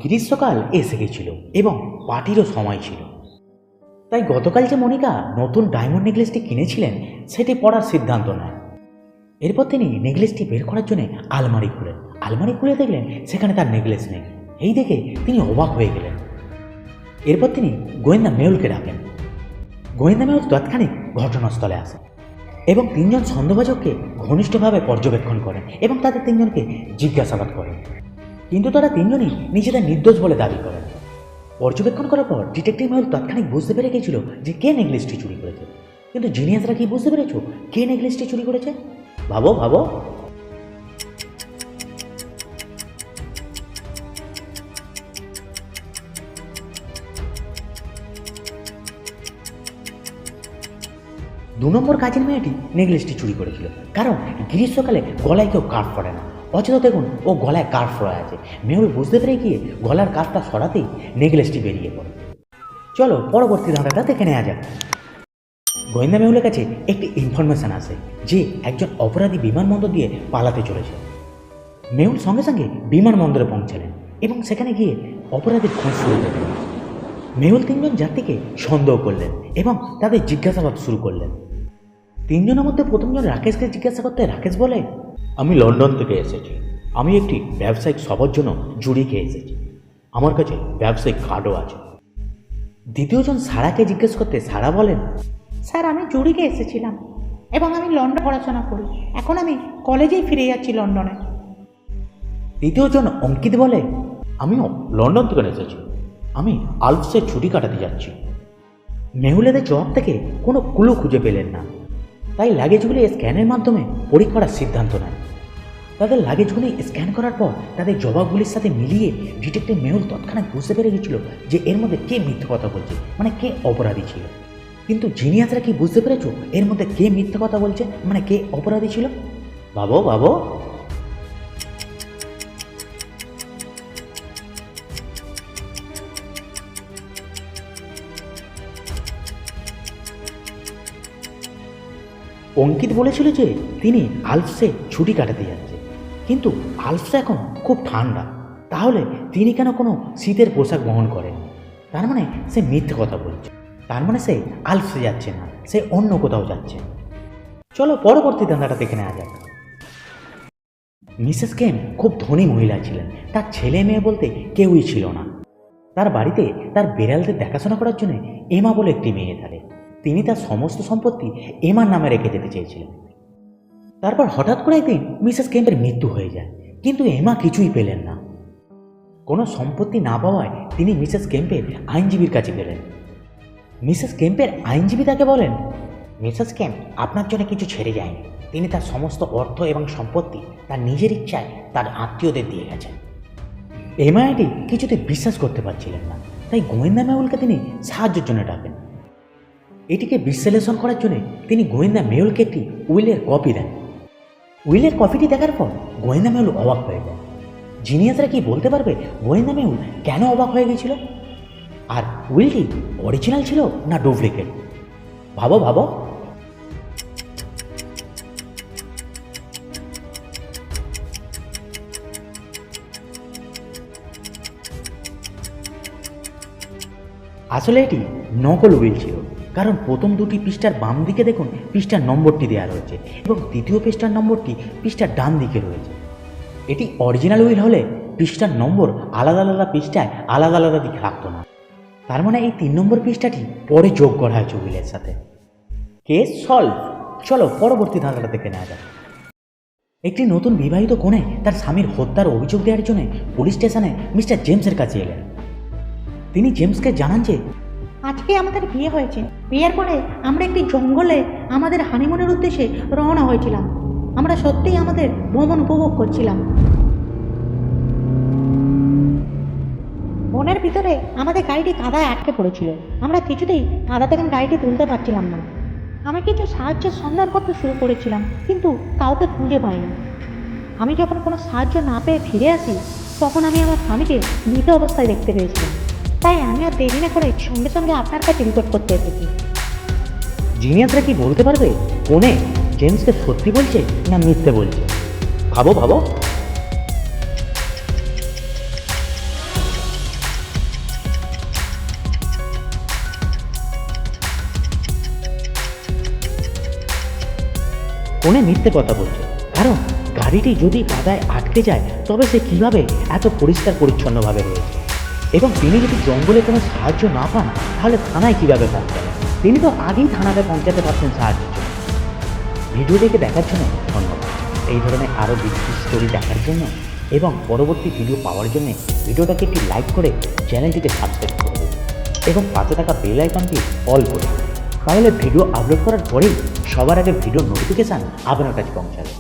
গ্রীষ্মকাল এসে গেছিল এবং পার্টিরও সময় ছিল। তাই গতকাল যে মনিকা নতুন ডায়মন্ড নেকলেসটি কিনেছিলেন সেটি পরার সিদ্ধান্ত নেয়। এরপর তিনি নেকলেসটি বের করার জন্য আলমারি খুলে দেখলেন সেখানে তার নেকলেস নেই। এই দেখে তিনি অবাক হয়ে গেলেন। এরপর তিনি গোয়েন্দা মেহুলকে ডাকেন। গোয়েন্দা মেহুল তৎক্ষণিক ঘটনাস্থলে আসে এবং তিনজন সন্দেহভাজককে ঘনিষ্ঠভাবে পর্যবেক্ষণ করেন এবং তাদের তিনজনকে জিজ্ঞাসাবাদ করেন, কিন্তু তারা তিনজনই নিজেদের নির্দোষ বলে দাবি করেন। পর্যবেক্ষণ করার পর ডিটেকটিভ মেহুল তৎক্ষণিক বুঝতে পেরে গেছিল যে কে নেকলেসটি চুরি করেছে। কিন্তু জিনিয়াসরা কি বুঝতে পেরেছ কে নেকলেসটি চুরি করেছে? ভাবো। 2 নম্বর কাজের মেয়েটি নেকলেসটি চুরি করেছিল, কারণ গ্রীষ্মকালে গলায় কেউ কার্ফ পরে না। অচেত দেখুন ও গলায় কার্ফ পরে আছে। মেহুল বুঝতে পেরে গিয়ে গলার কার্ফটা সরাতেই নেকলেসটি বেরিয়ে পড়ে। চলো পরবর্তী ধাঁধাটা দেখে নেওয়া যাক। গোয়েন্দা মেহুলের কাছে একটি ইনফরমেশন আসে যে একজন অপরাধী বিমানবন্দর দিয়ে পালাতে চলেছে। মেহুল সঙ্গে সঙ্গে বিমানবন্দরে পৌঁছালেন এবং সেখানে গিয়ে অপরাধীর খোঁজ শুরু করলেন। মেহুল তিনজন যাত্রীকে সন্দেহ করলেন এবং তাদের জিজ্ঞাসাবাদ শুরু করলেন। তিনজনের মধ্যে প্রথমজন রাকেশকে জিজ্ঞাসা করতে রাকেশ বলে, আমি লন্ডন থেকে এসেছি। আমি একটি ব্যবসায়িক সভার জন্য জুড়ি খেয়ে এসেছি। আমার কাছে ব্যবসায়িক কার্ডও আছে। দ্বিতীয়জন সারাকে জিজ্ঞেস করতে সারা বলেন, স্যার আমি জুরিকে এসেছিলাম এবং আমি লন্ডনে পড়াশোনা করি। এখন আমি কলেজেই ফিরে যাচ্ছি লন্ডনে। তৃতীয়জন অঙ্কিত বলে, আমিও লন্ডন থেকে এসেছি। আমি আলপসে ছুটি কাটাতে যাচ্ছি। মেহুলেদের জবাব থেকে কোনো ক্লু খুঁজে পেলেন না, তাই লাগেজগুলি স্ক্যানের মাধ্যমে পরীক্ষা করার সিদ্ধান্ত নেয়। তাদের লাগেজগুলি স্ক্যান করার পর তাদের জবাবগুলির সাথে মিলিয়ে ডিটেকটিভ মেহুল তৎক্ষণাৎ বুঝতে পেরে গেছিল যে এর মধ্যে কে মিথ্যে কথা বলছে, মানে কে অপরাধী ছিল। কিন্তু জিনিয়াসরা কি বুঝতে পেরেছ এর মধ্যে কে মিথ্যে কথা বলছে, মানে কে অপরাধী ছিল? ভাবো। অঙ্কিত বলেছিল যে তিনি আলপসে ছুটি কাটাতে যাচ্ছে, কিন্তু আলপসে এখন খুব ঠান্ডা, তাহলে তিনি কেন কোনো শীতের পোশাক বহন করেন? তার মানে সে মিথ্যে কথা বলছে। তার মানে সে আলপসে যাচ্ছে না, সে অন্য কোথাও যাচ্ছে। চলো পরবর্তী ধাঁধাটা দেখে নেওয়া যাক। মিসেস কেম খুব ধনী মহিলা ছিলেন। তার ছেলে মেয়ে বলতে কেউই ছিল না। তার বাড়িতে তার বিড়ালদের দেখাশোনা করার জন্য এমা বলে একটি মেয়ে থাকে। তিনি তার সমস্ত সম্পত্তি এমার নামে রেখে যেতে চেয়েছিলেন। তারপর হঠাৎ করে একদিন মিসেস কেম্পের মৃত্যু হয়ে যায়, কিন্তু এমা কিছুই পেলেন না। কোনো সম্পত্তি না পাওয়ায় তিনি মিসেস কেম্পের আইনজীবীর কাছে গেলেন। মিসেস কেম্পের আইনজীবী তাকে বলেন, মিসেস কেম্প আপনার জন্য কিছু ছেড়ে যায়নি। তিনি তার সমস্ত অর্থ এবং সম্পত্তি তার নিজের ইচ্ছায় তার আত্মীয়দের দিয়ে গেছেন। এমা এটি কিছুতে বিশ্বাস করতে পারছিলেন না, তাই গোয়েন্দা মেহুলকে তিনি সাহায্যের জন্য ডাকেন। এটিকে বিশ্লেষণ করার জন্য তিনি গোয়েন্দা মেহুলকে একটি উইলের কপি দেন। উইলের কপিটি দেখার পর গোয়েন্দা মেহুল অবাক হয়ে যায়। জিনিয়াসরা কি বলতে পারবে গোয়েন্দা মেহুল কেন অবাক হয়ে গেছিল? আর উইলটি অরিজিনাল ছিল না ডুপ্লিকেট? ভাবো। আসলে এটি নকল উইল ছিল, কারণ প্রথম দুটি পৃষ্ঠার বাম দিকে দেখুন পৃষ্ঠার নম্বরটি দেওয়া রয়েছে এবং তৃতীয় পৃষ্ঠার নম্বরটি পৃষ্ঠার ডান দিকে রয়েছে। এটি অরিজিনাল উইল হলে পৃষ্ঠার নম্বর আলাদা পৃষ্ঠায় আলাদা দিকে থাকতো না। তার মানে এই 3 নম্বর পৃষ্ঠাটি পরে যোগ করা হয়েছে উইলের সাথে। Case solve. চলো পরবর্তী ধাঁধাটা দেখে নেওয়া যাক। একটি নতুন বিবাহিত কনে তার স্বামীর হত্যার অভিযোগ দেওয়ার জন্য পুলিশ স্টেশনে মিস্টার জেমসের কাছে এলেন। তিনি জেমসকে জানান যে আজকে আমাদের বিয়ে হয়েছে। বিয়ের পরে আমরা একটি জঙ্গলে আমাদের হানিমুনের উদ্দেশ্যে রওনা হয়েছিলাম। আমরা সত্যিই আমাদের ভ্রমণ উপভোগ করছিলাম। বনের ভিতরে আমাদের গাড়িটি কাদায় আটকে পড়েছিল। আমরা কিছুতেই কাদা থেকে গাড়িটি তুলতে পারছিলাম না। আমি কিছু সাহায্যের সন্ধান করতে শুরু করেছিলাম, কিন্তু কাউকে খুঁজে পাইনি। আমি যখন কোনো সাহায্য না পেয়ে ফিরে আসি, তখন আমি আমার স্বামীকে মৃত অবস্থায় দেখতে পেয়েছিলাম। তাই আমি আর দেরি না করে সঙ্গে সঙ্গে আপনার কাছে রিপোর্ট করতে এসেছি। জিনিয়াসরা কি বলতে পারবে কোনে জেমসকে সত্যি বলছে না মিথ্যে বলছে? ভাবো। ফোনে মিথ্যে কথা বলছে, কারণ গাড়িটি যদি কাদায় আটকে যায় তবে সে কিভাবে এত পরিষ্কার পরিচ্ছন্নভাবে রয়েছে। এবং তিনি যদি জঙ্গলে কোনো সাহায্য না পান তাহলে থানায় কীভাবে পৌঁছাবেন? তিনি তো আগেই থানাতে পৌঁছাতে পারতেন সাহায্যের জন্য। ভিডিওটিকে দেখার জন্য ধন্যবাদ। এই ধরনের আরও বিশেষ স্টোরি দেখার জন্য এবং পরবর্তী ভিডিও পাওয়ার জন্য ভিডিওটাকে একটি লাইক করে চ্যানেলটিকে সাবস্ক্রাইব করে দেবেন এবং পাশে থাকা বেল আইকনটি অল করে দেবেন। তাহলে ভিডিও আপলোড করার পরেই সবার আগে ভিডিও নোটিফিকেশান আপনার কাছে পৌঁছাবে।